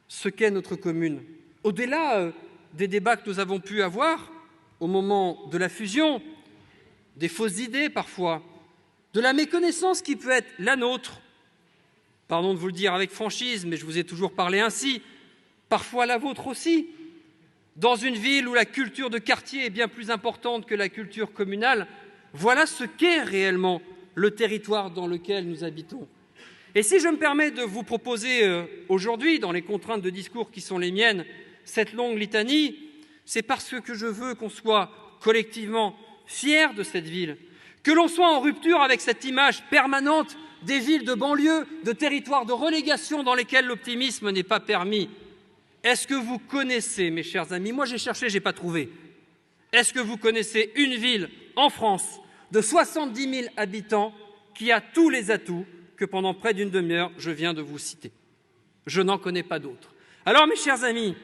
ce qu'est notre commune. Au-delà des débats que nous avons pu avoir au moment de la fusion, des fausses idées parfois, de la méconnaissance qui peut être la nôtre, pardon de vous le dire avec franchise, mais je vous ai toujours parlé ainsi, parfois la vôtre aussi, dans une ville où la culture de quartier est bien plus importante que la culture communale, voilà ce qu'est réellement le territoire dans lequel nous habitons. Et si je me permets de vous proposer aujourd'hui, dans les contraintes de discours qui sont les miennes, cette longue litanie, c'est parce que je veux qu'on soit collectivement fiers de cette ville, que l'on soit en rupture avec cette image permanente des villes de banlieue, de territoires de relégation dans lesquels l'optimisme n'est pas permis. Est-ce que vous connaissez, mes chers amis, moi j'ai cherché, je n'ai pas trouvé, est-ce que vous connaissez une ville en France de 70 000 habitants qui a tous les atouts que pendant près d'une demi-heure je viens de vous citer? Je n'en connais pas d'autres. Alors mes chers amis,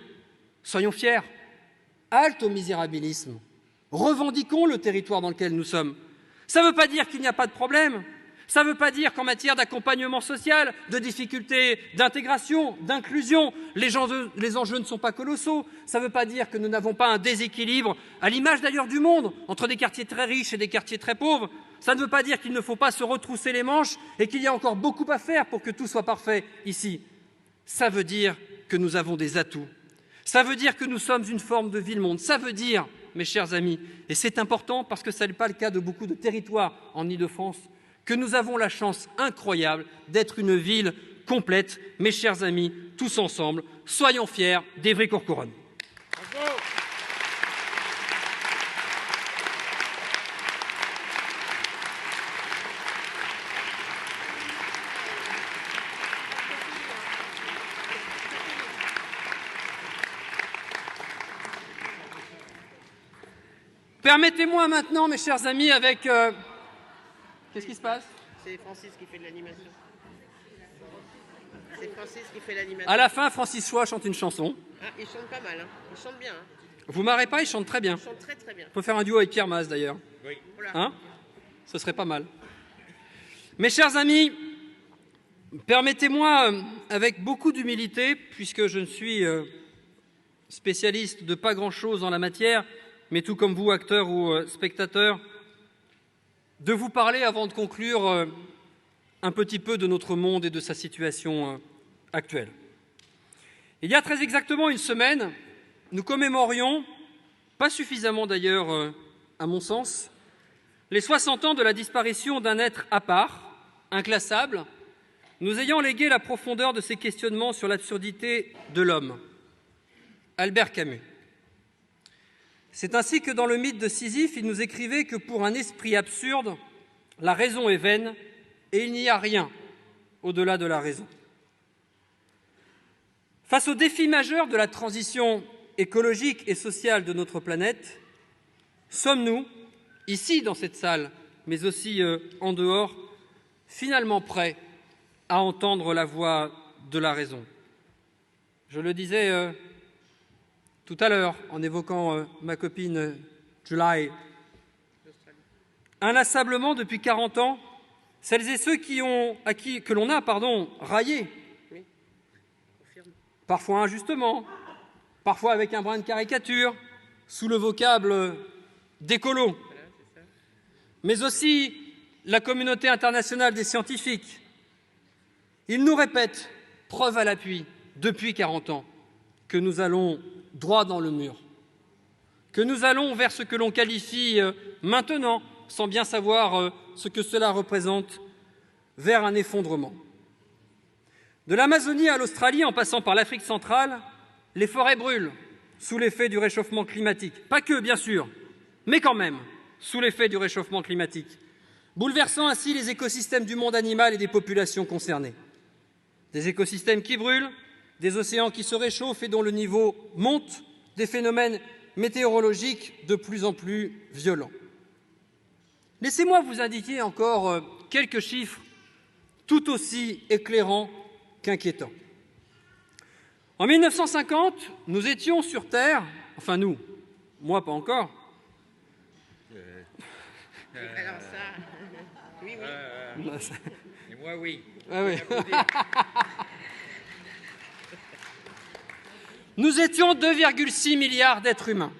soyons fiers, halte au misérabilisme, revendiquons le territoire dans lequel nous sommes. Ça ne veut pas dire qu'il n'y a pas de problème. Ça ne veut pas dire qu'en matière d'accompagnement social, de difficultés d'intégration, d'inclusion, les enjeux ne sont pas colossaux. Ça ne veut pas dire que nous n'avons pas un déséquilibre, à l'image d'ailleurs du monde, entre des quartiers très riches et des quartiers très pauvres. Ça ne veut pas dire qu'il ne faut pas se retrousser les manches et qu'il y a encore beaucoup à faire pour que tout soit parfait ici. Ça veut dire que nous avons des atouts. Ça veut dire que nous sommes une forme de ville-monde. Ça veut dire, mes chers amis, et c'est important parce que ce n'est pas le cas de beaucoup de territoires en Île-de-France, que nous avons la chance incroyable d'être une ville complète. Mes chers amis, tous ensemble, soyons fiers d'Évry-Courcouronnes. Permettez-moi maintenant, mes chers amis, avec... Qu'est-ce qui se passe? C'est Francis qui fait de l'animation. C'est Francis qui fait l'animation. À la fin, Francis Choix chante une chanson. Ah, il chante pas mal, hein. Il chante bien. Hein. Vous marrez pas, il chante très bien. Il chante très très bien. On peut faire un duo avec Pierre Mas d'ailleurs. Oui. Voilà. Hein? Ce serait pas mal. Mes chers amis, permettez-moi, avec beaucoup d'humilité, puisque je ne suis spécialiste de pas grand-chose en la matière, mais tout comme vous, acteurs ou spectateurs, de vous parler, avant de conclure, un petit peu de notre monde et de sa situation actuelle. Il y a très exactement une semaine, nous commémorions, pas suffisamment d'ailleurs à mon sens, les 60 ans de la disparition d'un être à part, inclassable, nous ayant légué la profondeur de ses questionnements sur l'absurdité de l'homme. Albert Camus. C'est ainsi que dans le mythe de Sisyphe, il nous écrivait que pour un esprit absurde, la raison est vaine et il n'y a rien au-delà de la raison. Face au défi majeur de la transition écologique et sociale de notre planète, sommes-nous, ici dans cette salle, mais aussi en dehors, finalement prêts à entendre la voix de la raison? Je le disais tout à l'heure, en évoquant ma copine July, inlassablement depuis 40 ans, celles et ceux que l'on a raillés, parfois injustement, parfois avec un brin de caricature, sous le vocable d'écolo, mais aussi la communauté internationale des scientifiques. Ils nous répètent, preuve à l'appui, depuis 40 ans, que nous allons droit dans le mur, que nous allons vers ce que l'on qualifie maintenant, sans bien savoir ce que cela représente, vers un effondrement. De l'Amazonie à l'Australie, en passant par l'Afrique centrale, les forêts brûlent sous l'effet du réchauffement climatique. Pas que, bien sûr, mais quand même, sous l'effet du réchauffement climatique, bouleversant ainsi les écosystèmes du monde animal et des populations concernées. Des écosystèmes qui brûlent, des océans qui se réchauffent et dont le niveau monte, des phénomènes météorologiques de plus en plus violents. Laissez-moi vous indiquer encore quelques chiffres tout aussi éclairants qu'inquiétants. En 1950, nous étions sur Terre, enfin nous, moi pas encore. Alors ça, oui. Et moi, oui. Ah oui. Nous étions 2,6 milliards d'êtres humains.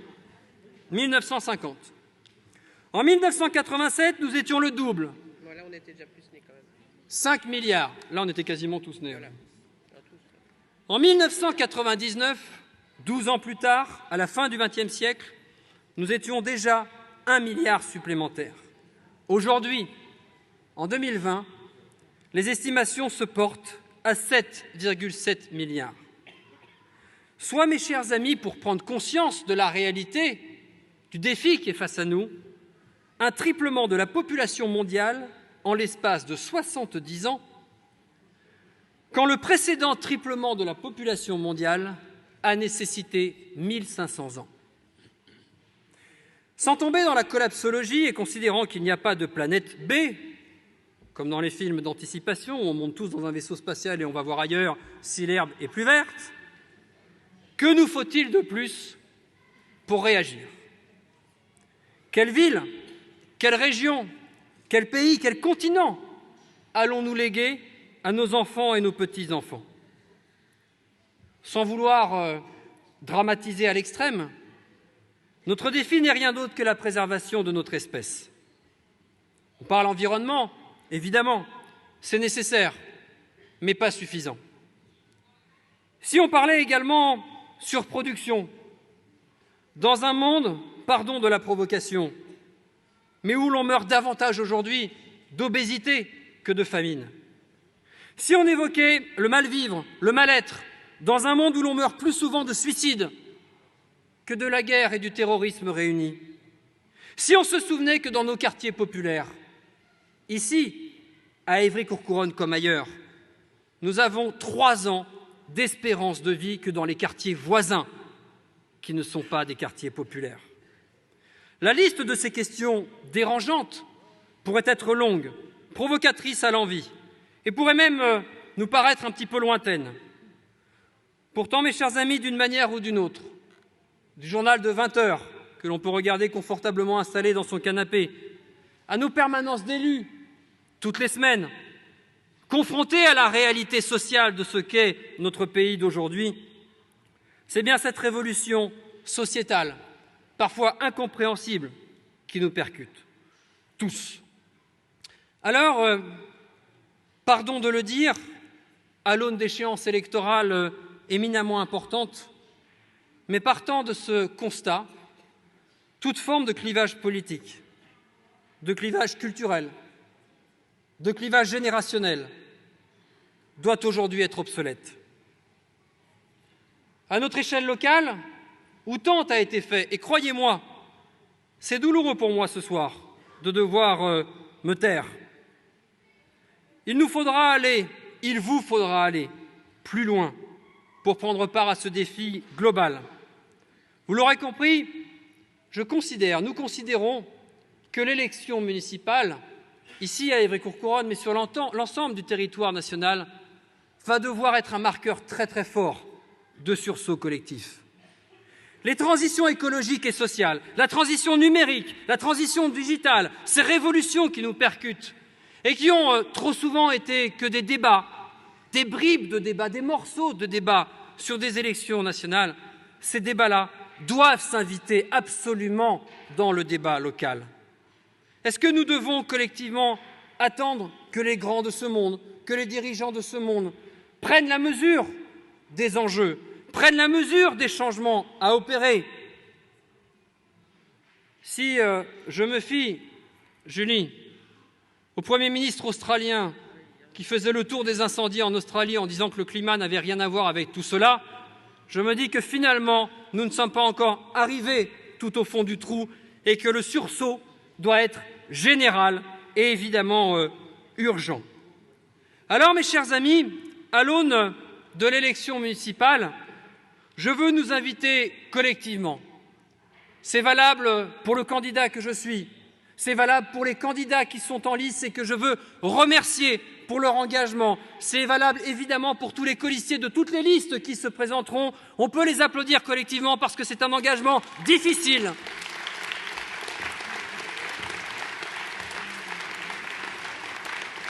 1950. En 1987, nous étions le double. Bon, là, on était déjà plus nés quand même. 5 milliards. Là, on était quasiment tous nés. Voilà. En 1999, 12 ans plus tard, à la fin du XXe siècle, nous étions déjà 1 milliard supplémentaire. Aujourd'hui, en 2020, les estimations se portent à 7,7 milliards. Soit, mes chers amis, pour prendre conscience de la réalité, du défi qui est face à nous, un triplement de la population mondiale en l'espace de 70 ans, quand le précédent triplement de la population mondiale a nécessité 1500 ans. Sans tomber dans la collapsologie et considérant qu'il n'y a pas de planète B, comme dans les films d'anticipation où on monte tous dans un vaisseau spatial et on va voir ailleurs si l'herbe est plus verte, que nous faut-il de plus pour réagir? Quelle ville, quelle région, quel pays, quel continent allons-nous léguer à nos enfants et nos petits-enfants? Sans vouloir dramatiser à l'extrême, notre défi n'est rien d'autre que la préservation de notre espèce. On parle environnement, évidemment, c'est nécessaire, mais pas suffisant. Si on parlait également surproduction, dans un monde, pardon de la provocation, mais où l'on meurt davantage aujourd'hui d'obésité que de famine. Si on évoquait le mal-vivre, le mal-être, dans un monde où l'on meurt plus souvent de suicide que de la guerre et du terrorisme réunis. Si on se souvenait que dans nos quartiers populaires, ici, à Évry-Courcouronnes comme ailleurs, nous avons 3 ans d'espérance de vie que dans les quartiers voisins, qui ne sont pas des quartiers populaires. La liste de ces questions dérangeantes pourrait être longue, provocatrice à l'envi, et pourrait même nous paraître un petit peu lointaine. Pourtant, mes chers amis, d'une manière ou d'une autre, du journal de 20 heures, que l'on peut regarder confortablement installé dans son canapé, à nos permanences d'élus, toutes les semaines, confrontés à la réalité sociale de ce qu'est notre pays d'aujourd'hui, c'est bien cette révolution sociétale, parfois incompréhensible, qui nous percute, tous. Alors, pardon de le dire, à l'aune d'échéances électorales éminemment importantes, mais partant de ce constat, toute forme de clivage politique, de clivage culturel, de clivage générationnel doit aujourd'hui être obsolète. À notre échelle locale, où tant a été fait, et croyez-moi, c'est douloureux pour moi ce soir de devoir me taire. Il vous faudra aller plus loin pour prendre part à ce défi global. Vous l'aurez compris, nous considérons que l'élection municipale, ici à Évry-Courcouronnes, mais sur l'ensemble du territoire national, va devoir être un marqueur très très fort de sursaut collectif. Les transitions écologiques et sociales, la transition numérique, la transition digitale, ces révolutions qui nous percutent et qui ont trop souvent été que des débats, des bribes de débats, des morceaux de débats sur des élections nationales, ces débats-là doivent s'inviter absolument dans le débat local. Est-ce que nous devons collectivement attendre que les grands de ce monde, que les dirigeants de ce monde prennent la mesure des enjeux, prennent la mesure des changements à opérer? Si je me fie, Julie, au Premier ministre australien qui faisait le tour des incendies en Australie en disant que le climat n'avait rien à voir avec tout cela, je me dis que finalement, nous ne sommes pas encore arrivés tout au fond du trou et que le sursaut doit être général et évidemment urgent. Alors, mes chers amis, à l'aune de l'élection municipale, je veux nous inviter collectivement. C'est valable pour le candidat que je suis, c'est valable pour les candidats qui sont en lice et que je veux remercier pour leur engagement. C'est valable évidemment pour tous les colistiers de toutes les listes qui se présenteront. On peut les applaudir collectivement parce que c'est un engagement difficile.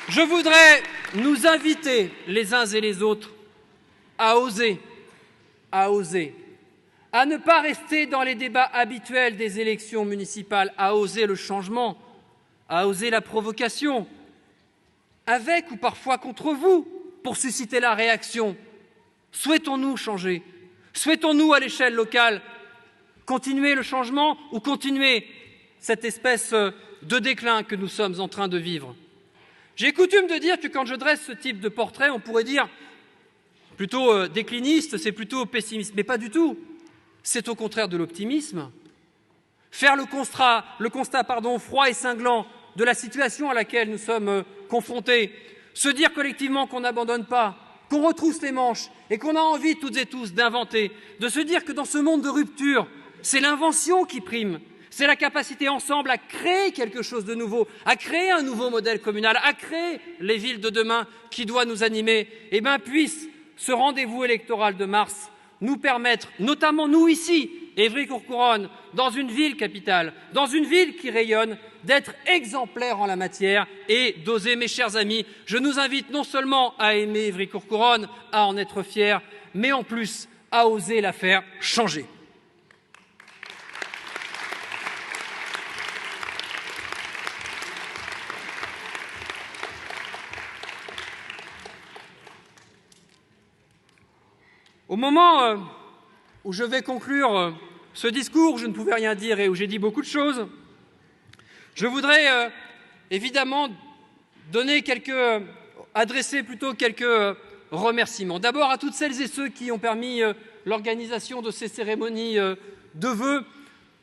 Je voudrais nous inviter les uns et les autres à oser, à ne pas rester dans les débats habituels des élections municipales, à oser le changement, à oser la provocation, avec ou parfois contre vous, pour susciter la réaction. Souhaitons-nous changer? Souhaitons-nous, à l'échelle locale, continuer le changement ou continuer cette espèce de déclin que nous sommes en train de vivre? J'ai coutume de dire que quand je dresse ce type de portrait, on pourrait dire plutôt décliniste, c'est plutôt pessimiste, mais pas du tout. C'est au contraire de l'optimisme. Faire le constat froid et cinglant de la situation à laquelle nous sommes confrontés, se dire collectivement qu'on n'abandonne pas, qu'on retrousse les manches et qu'on a envie toutes et tous d'inventer, de se dire que dans ce monde de rupture, c'est l'invention qui prime, c'est la capacité ensemble à créer quelque chose de nouveau, à créer un nouveau modèle communal, à créer les villes de demain qui doit nous animer. Eh bien, puisse ce rendez-vous électoral de mars nous permettre, notamment nous ici, Évry-Courcouronnes, dans une ville capitale, dans une ville qui rayonne, d'être exemplaires en la matière et d'oser, mes chers amis. Je nous invite non seulement à aimer Évry-Courcouronnes, à en être fiers, mais en plus à oser la faire changer. Au moment où je vais conclure ce discours, où je ne pouvais rien dire et où j'ai dit beaucoup de choses, je voudrais évidemment adresser plutôt quelques remerciements. D'abord à toutes celles et ceux qui ont permis l'organisation de ces cérémonies de vœux.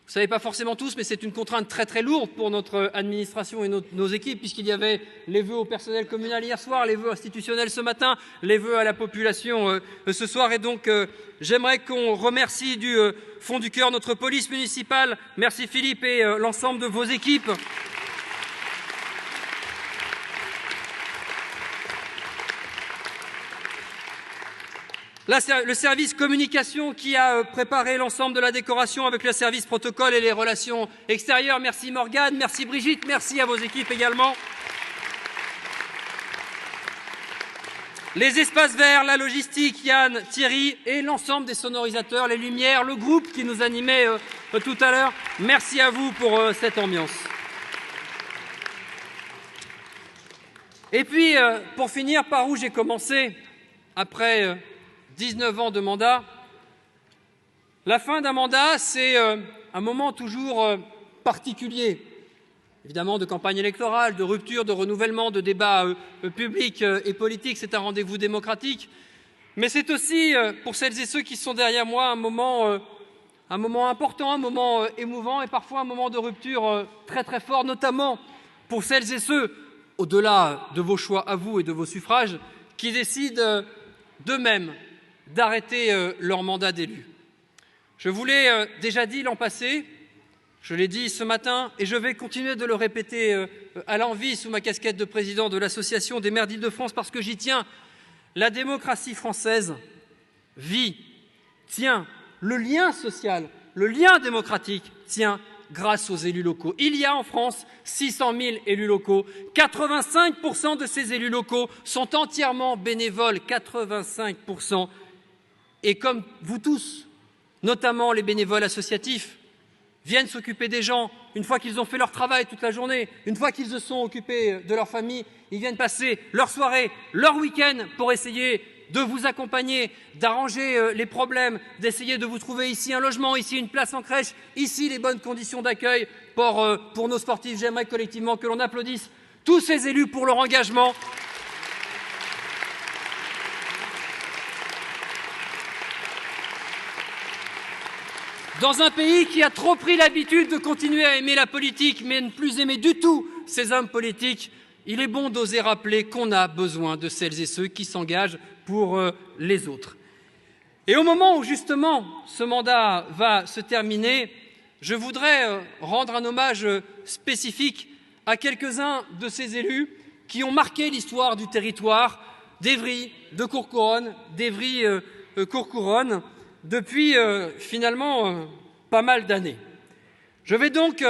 Vous ne savez pas forcément tous, mais c'est une contrainte très très lourde pour notre administration et nos équipes, puisqu'il y avait les vœux au personnel communal hier soir, les vœux institutionnels ce matin, les vœux à la population ce soir. Et donc j'aimerais qu'on remercie du fond du cœur notre police municipale. Merci Philippe et l'ensemble de vos équipes. Le service communication qui a préparé l'ensemble de la décoration avec le service protocole et les relations extérieures. Merci Morgane, merci Brigitte, merci à vos équipes également. Les espaces verts, la logistique, Yann, Thierry et l'ensemble des sonorisateurs, les lumières, le groupe qui nous animait tout à l'heure. Merci à vous pour cette ambiance. Et puis, pour finir par où j'ai commencé, après 19 ans de mandat. La fin d'un mandat, c'est un moment toujours particulier, évidemment de campagne électorale, de rupture, de renouvellement, de débat public et politique. C'est un rendez-vous démocratique. Mais c'est aussi, pour celles et ceux qui sont derrière moi, un moment important, un moment émouvant et parfois un moment de rupture très très fort, notamment pour celles et ceux, au-delà de vos choix à vous et de vos suffrages, qui décident d'eux-mêmes d'arrêter leur mandat d'élu. Je vous l'ai déjà dit l'an passé, je l'ai dit ce matin et je vais continuer de le répéter à l'envi sous ma casquette de président de l'Association des maires d'Île-de-France parce que j'y tiens. La démocratie française vit, tient, le lien social, le lien démocratique tient grâce aux élus locaux. Il y a en France 600 000 élus locaux. 85% de ces élus locaux sont entièrement bénévoles. 85%. Et comme vous tous, notamment les bénévoles associatifs, viennent s'occuper des gens une fois qu'ils ont fait leur travail toute la journée, une fois qu'ils se sont occupés de leur famille, ils viennent passer leur soirée, leur week-end pour essayer de vous accompagner, d'arranger les problèmes, d'essayer de vous trouver ici un logement, ici une place en crèche, ici les bonnes conditions d'accueil pour nos sportifs. J'aimerais collectivement que l'on applaudisse tous ces élus pour leur engagement. Dans un pays qui a trop pris l'habitude de continuer à aimer la politique, mais ne plus aimer du tout ces hommes politiques, il est bon d'oser rappeler qu'on a besoin de celles et ceux qui s'engagent pour les autres. Et au moment où justement ce mandat va se terminer, je voudrais rendre un hommage spécifique à quelques-uns de ces élus qui ont marqué l'histoire du territoire d'Évry, de Courcouronnes, d'Évry-Courcouronnes, depuis finalement pas mal d'années. Je vais donc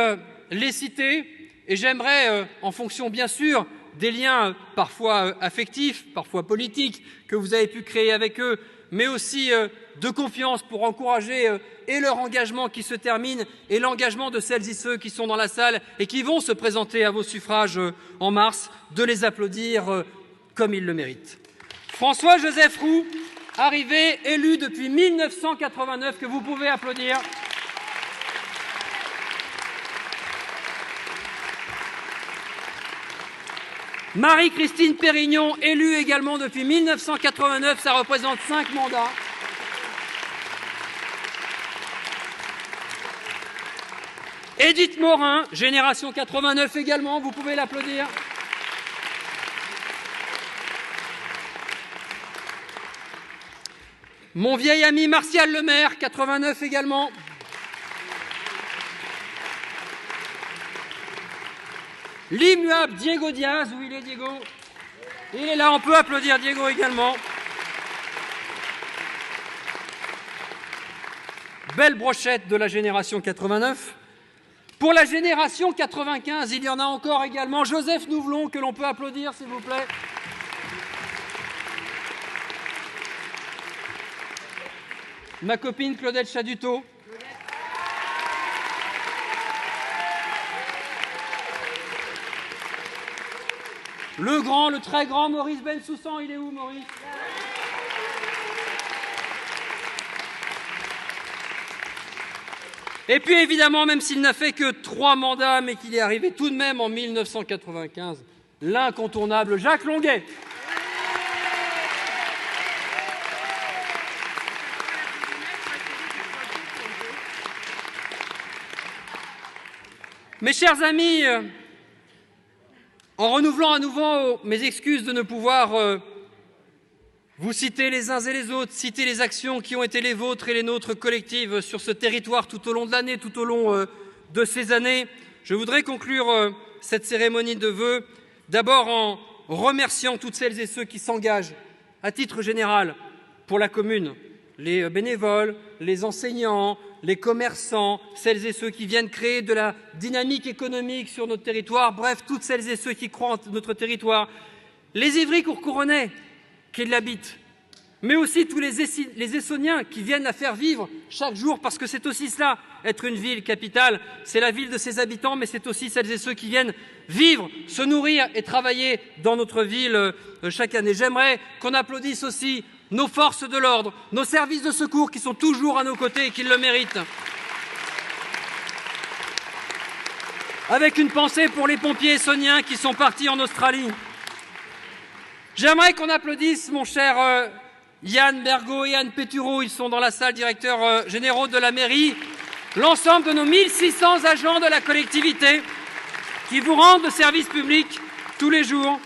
les citer et j'aimerais, en fonction bien sûr des liens parfois affectifs, parfois politiques, que vous avez pu créer avec eux, mais aussi de confiance pour encourager et leur engagement qui se termine et l'engagement de celles et ceux qui sont dans la salle et qui vont se présenter à vos suffrages en mars, de les applaudir comme ils le méritent. François-Joseph Roux, arrivé, élu depuis 1989, que vous pouvez applaudir. Marie-Christine Pérignon, élue également depuis 1989, ça représente 5 mandats. Édith Morin, génération 89 également, vous pouvez l'applaudir. Mon vieil ami Martial Lemaire, 89 également. L'immuable Diego Diaz, où il est Diego? Il est là, on peut applaudir Diego également. Belle brochette de la génération 89. Pour la génération 95, il y en a encore également. Joseph Nouvelon, que l'on peut applaudir, s'il vous plaît. Ma copine Claudette Chaduto. Le grand, le très grand Maurice Bensoussan, il est où, Maurice? Et puis évidemment, même s'il n'a fait que 3 mandats, mais qu'il est arrivé tout de même en 1995, l'incontournable Jacques Longuet. Mes chers amis, en renouvelant à nouveau mes excuses de ne pouvoir vous citer les uns et les autres, citer les actions qui ont été les vôtres et les nôtres collectives sur ce territoire tout au long de l'année, tout au long de ces années, je voudrais conclure cette cérémonie de vœux d'abord en remerciant toutes celles et ceux qui s'engagent à titre général pour la commune, les bénévoles, les enseignants, les commerçants, celles et ceux qui viennent créer de la dynamique économique sur notre territoire, bref, toutes celles et ceux qui croient en notre territoire, les Ivry-Courcouronais qui l'habitent, mais aussi tous les Essonniens qui viennent la faire vivre chaque jour, parce que c'est aussi cela, être une ville capitale, c'est la ville de ses habitants, mais c'est aussi celles et ceux qui viennent vivre, se nourrir et travailler dans notre ville chaque année. J'aimerais qu'on applaudisse aussi nos forces de l'ordre, nos services de secours qui sont toujours à nos côtés et qui le méritent. Avec une pensée pour les pompiers essonniens qui sont partis en Australie. J'aimerais qu'on applaudisse mon cher Yann Bergot et Yann Pétureau, ils sont dans la salle, directeurs généraux de la mairie, l'ensemble de nos 1600 agents de la collectivité qui vous rendent le service public tous les jours.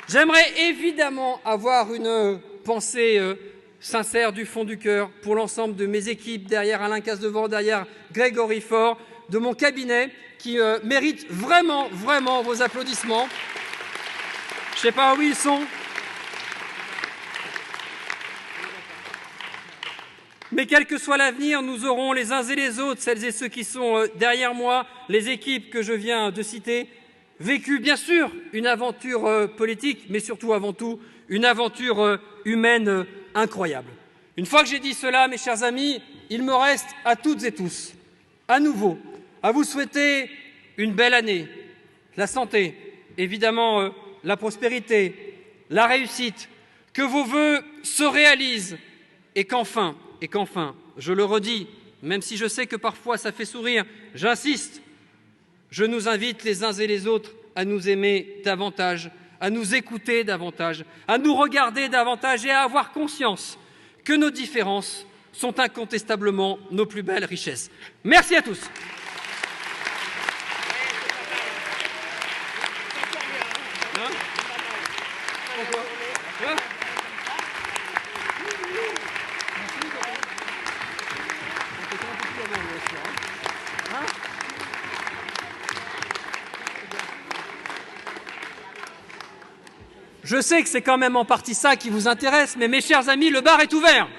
J'aimerais évidemment avoir une pensée sincère du fond du cœur pour l'ensemble de mes équipes, derrière Alain Casdevant, derrière Grégory Faure, de mon cabinet, qui méritent vraiment, vraiment vos applaudissements. Je ne sais pas où ils sont. Mais quel que soit l'avenir, nous aurons les uns et les autres, celles et ceux qui sont derrière moi, les équipes que je viens de citer, vécu bien sûr une aventure politique, mais surtout avant tout une aventure humaine incroyable. Une fois que j'ai dit cela, mes chers amis, il me reste à toutes et tous, à nouveau, à vous souhaiter une belle année, la santé, évidemment la prospérité, la réussite, que vos vœux se réalisent et qu'enfin, je le redis, même si je sais que parfois ça fait sourire, j'insiste, je nous invite les uns et les autres à nous aimer davantage, à nous écouter davantage, à nous regarder davantage et à avoir conscience que nos différences sont incontestablement nos plus belles richesses. Merci à tous. Je sais que c'est quand même en partie ça qui vous intéresse, mais mes chers amis, le bar est ouvert.